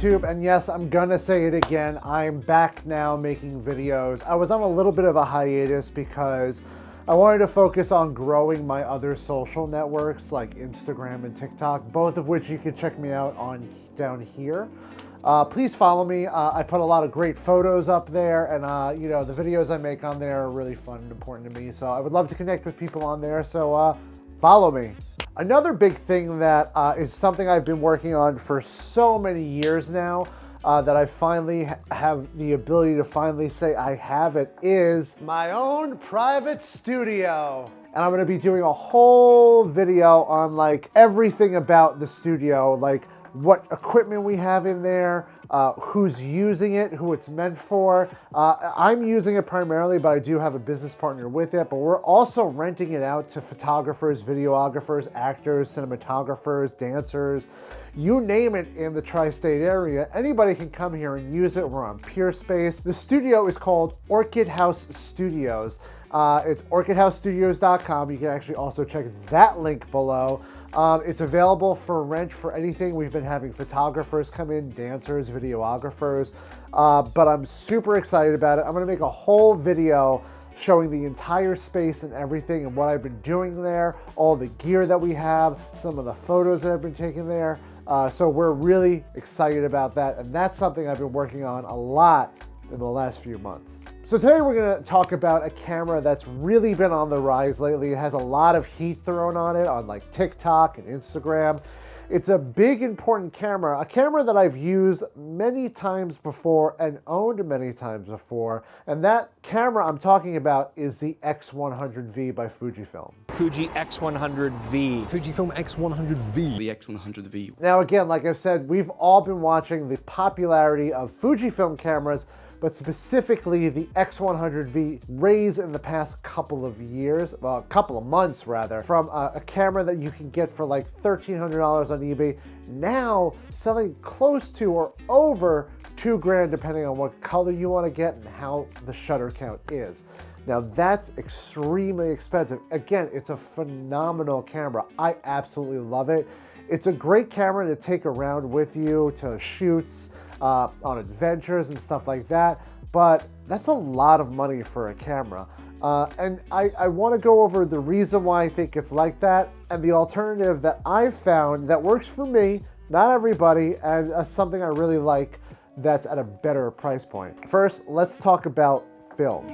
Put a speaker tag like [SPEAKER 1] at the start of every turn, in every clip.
[SPEAKER 1] YouTube, and yes, I'm gonna say it again, I'm back now making videos. I was on a little bit of a hiatus because I wanted to focus on growing my other social networks like Instagram and TikTok, both of which you can check me out on down here. Please follow me. I put a lot of great photos up there, and you know, the videos I make on there are really fun and important to me, so I would love to connect with people on there, so follow me. Another big thing that is something I've been working on for so many years now, that I finally have the ability to finally say I have it, is my own private studio. And I'm gonna be doing a whole video on like everything about the studio, like what equipment we have in there, who's using it, who it's meant for. I'm using it primarily, but I do have a business partner with it, but we're also renting it out to photographers, videographers, actors, cinematographers, dancers, you name it in the tri-state area. Anybody can come here and use it. We're on PeerSpace. The studio is called Orchid House Studios. It's orchidhousestudios.com. You can actually also check that link below. It's available for rent for anything. We've been having photographers come in, dancers, videographers, but I'm super excited about it. I'm gonna make a whole video showing the entire space and everything and what I've been doing there, all the gear that we have, some of the photos that I've been taking there. So we're really excited about that, and that's something I've been working on a lot in the last few months. So today we're gonna talk about a camera that's really been on the rise lately. It has a lot of heat thrown on it on like TikTok and Instagram. It's a big, important camera, a camera that I've used many times before and owned many times before. And that camera I'm talking about is the X100V by Fujifilm.
[SPEAKER 2] Fuji X100V.
[SPEAKER 3] Fujifilm X100V.
[SPEAKER 4] The X100V.
[SPEAKER 1] Now again, like I've said, we've all been watching the popularity of Fujifilm cameras, but specifically the X100V raise in the past couple of years, well, a couple of months rather, from a camera that you can get for like $1,300 on eBay, now selling close to or over $2,000 depending on what color you want to get and how the shutter count is. Now that's extremely expensive. Again, it's a phenomenal camera. I absolutely love it. It's a great camera to take around with you to shoots, on adventures and stuff like that, but that's a lot of money for a camera. And I want to go over the reason why I think it's like that and the alternative that I've found that works for me, not everybody, and something I really like that's at a better price point. First, let's talk about film.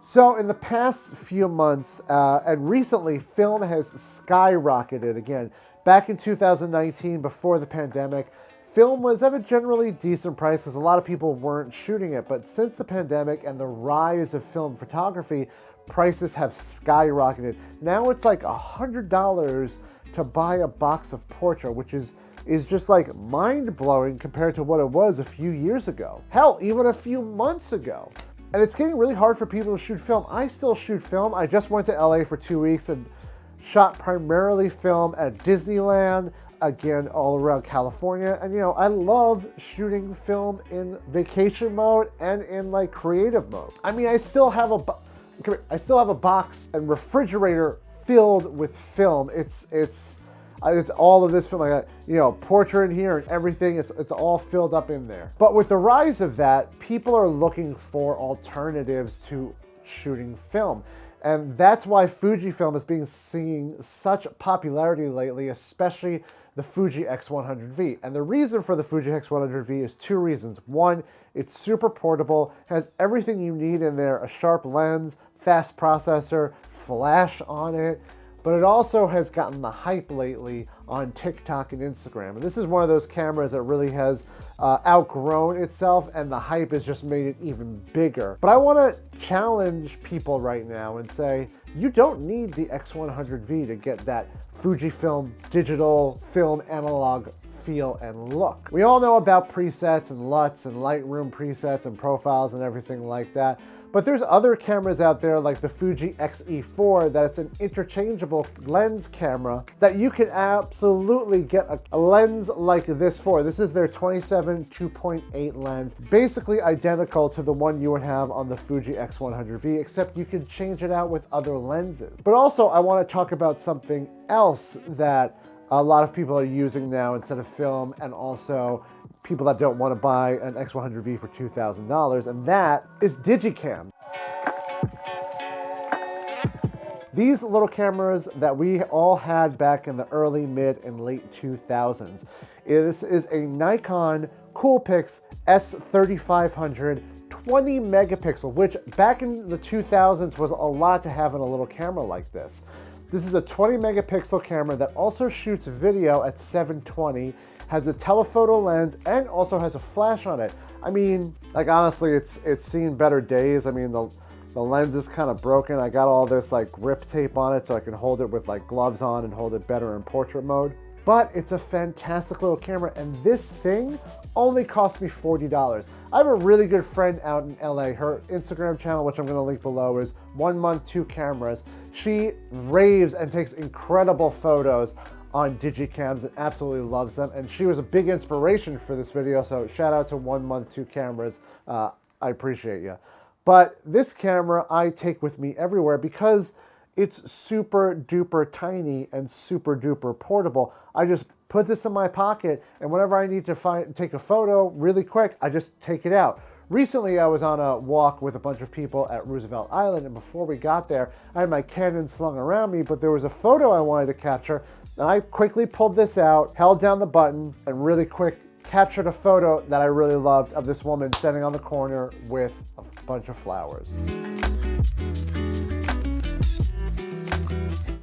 [SPEAKER 1] So in the past few months, and recently, film has skyrocketed again. Back in 2019, before the pandemic, film was at a generally decent price because a lot of people weren't shooting it. But since the pandemic and the rise of film photography, prices have skyrocketed. Now it's like $100 to buy a box of Portra, which is just like mind-blowing compared to what it was a few years ago. Hell, even a few months ago. And it's getting really hard for people to shoot film. I still shoot film. I just went to LA for 2 weeks and shot primarily film at Disneyland, again, all around California. And you know, I love shooting film in vacation mode and in like creative mode. I mean, I still have a box and refrigerator filled with film. It's all of this film. I got, you know, portrait in here and everything. It's all filled up in there. But with the rise of that, people are looking for alternatives to shooting film. And that's why Fujifilm has been seeing such popularity lately, especially the Fuji X100V. And the reason for the Fuji X100V is two reasons. One, it's super portable, has everything you need in there, a sharp lens, fast processor, flash on it, but it also has gotten the hype lately on TikTok and Instagram. And this is one of those cameras that really has outgrown itself, and the hype has just made it even bigger. But I want to challenge people right now and say, you don't need the X100V to get that Fujifilm digital film analog feel and look. We all know about presets and LUTs and Lightroom presets and profiles and everything like that. But there's other cameras out there like the Fuji X-E4 that's an interchangeable lens camera that you can absolutely get a lens like this for. This is their 27 2.8 lens, basically identical to the one you would have on the Fuji X100V, except you can change it out with other lenses. But also I want to talk about something else that a lot of people are using now instead of film, and also people that don't want to buy an X100V for $2,000, and that is Digicam. These little cameras that we all had back in the early, mid, and late 2000s. This is a Nikon Coolpix S3500 20 megapixel, which back in the 2000s was a lot to have in a little camera like this. This is a 20 megapixel camera that also shoots video at 720, has a telephoto lens, and also has a flash on it. I mean, like honestly, it's seen better days. I mean, the lens is kind of broken. I got all this like grip tape on it so I can hold it with like gloves on and hold it better in portrait mode. But it's a fantastic little camera, and this thing only cost me $40. I have a really good friend out in LA. Her Instagram channel, which I'm gonna link below, is 1 month, 2 cameras. She raves and takes incredible photos on digicams and absolutely loves them. And she was a big inspiration for this video, so shout out to 1 month, 2 cameras. I appreciate you. But this camera I take with me everywhere because it's super duper tiny and super duper portable. I just put this in my pocket, and whenever I need to take a photo really quick, I just take it out. Recently, I was on a walk with a bunch of people at Roosevelt Island, and before we got there, I had my Canon slung around me, but there was a photo I wanted to capture, and I quickly pulled this out, held down the button, and really quick captured a photo that I really loved of this woman standing on the corner with a bunch of flowers.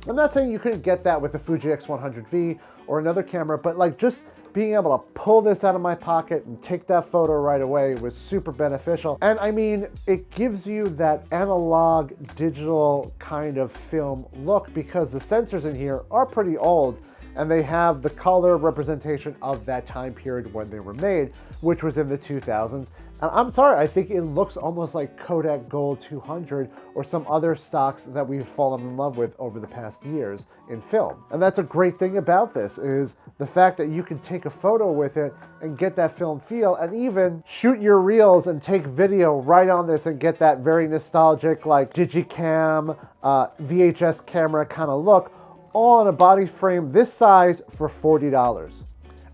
[SPEAKER 1] I'm not saying you couldn't get that with the Fuji X100V or another camera, but like just being able to pull this out of my pocket and take that photo right away was super beneficial. And I mean, it gives you that analog digital kind of film look because the sensors in here are pretty old, and they have the color representation of that time period when they were made, which was in the 2000s. And I'm sorry, I think it looks almost like Kodak Gold 200 or some other stocks that we've fallen in love with over the past years in film. And that's a great thing about this, is the fact that you can take a photo with it and get that film feel, and even shoot your reels and take video right on this and get that very nostalgic, like Digicam, VHS camera kind of look, all on a body frame this size for $40.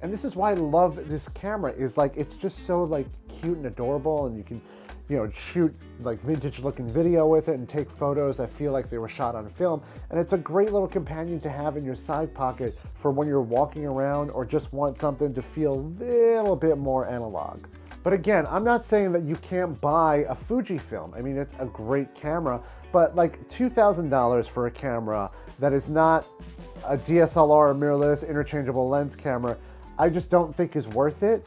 [SPEAKER 1] And this is why I love this camera, is like, it's just so like cute and adorable, and you can, you know, shoot like vintage looking video with it and take photos that feel like they were shot on film. And it's a great little companion to have in your side pocket for when you're walking around or just want something to feel a little bit more analog. But again, I'm not saying that you can't buy a Fujifilm. I mean, it's a great camera, but like $2,000 for a camera that is not a DSLR, mirrorless, interchangeable lens camera, I just don't think is worth it.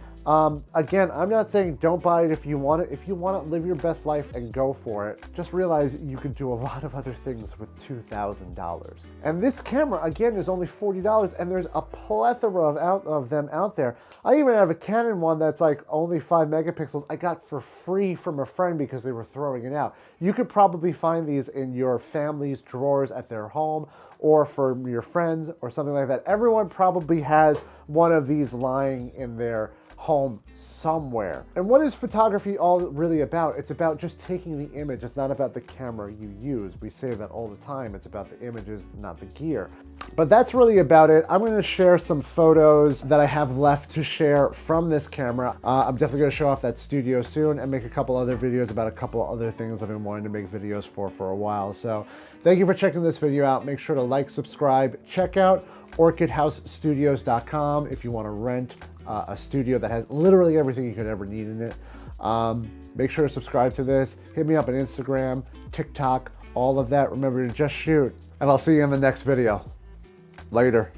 [SPEAKER 1] Again, I'm not saying don't buy it if you want it. If you want to live your best life and go for it, just realize you can do a lot of other things with $2,000. And this camera, again, is only $40, and there's a plethora of them out there. I even have a Canon one that's like only 5 megapixels I got for free from a friend because they were throwing it out. You could probably find these in your family's drawers at their home, or for your friends or something like that. Everyone probably has one of these lying in their home somewhere. And what is photography all really about? It's about just taking the image. It's not about the camera you use. We say that all the time. It's about the images, not the gear. But that's really about it. I'm going to share some photos that I have left to share from this camera. I'm definitely going to show off that studio soon and make a couple other videos about a couple other things I've been wanting to make videos for a while. So thank you for checking this video out. Make sure to like, subscribe, check out orchidhousestudios.com if you want to rent a studio that has literally everything you could ever need in it. Make sure to subscribe to this. Hit me up on Instagram, TikTok, all of that. Remember to just shoot, and I'll see you in the next video. Later.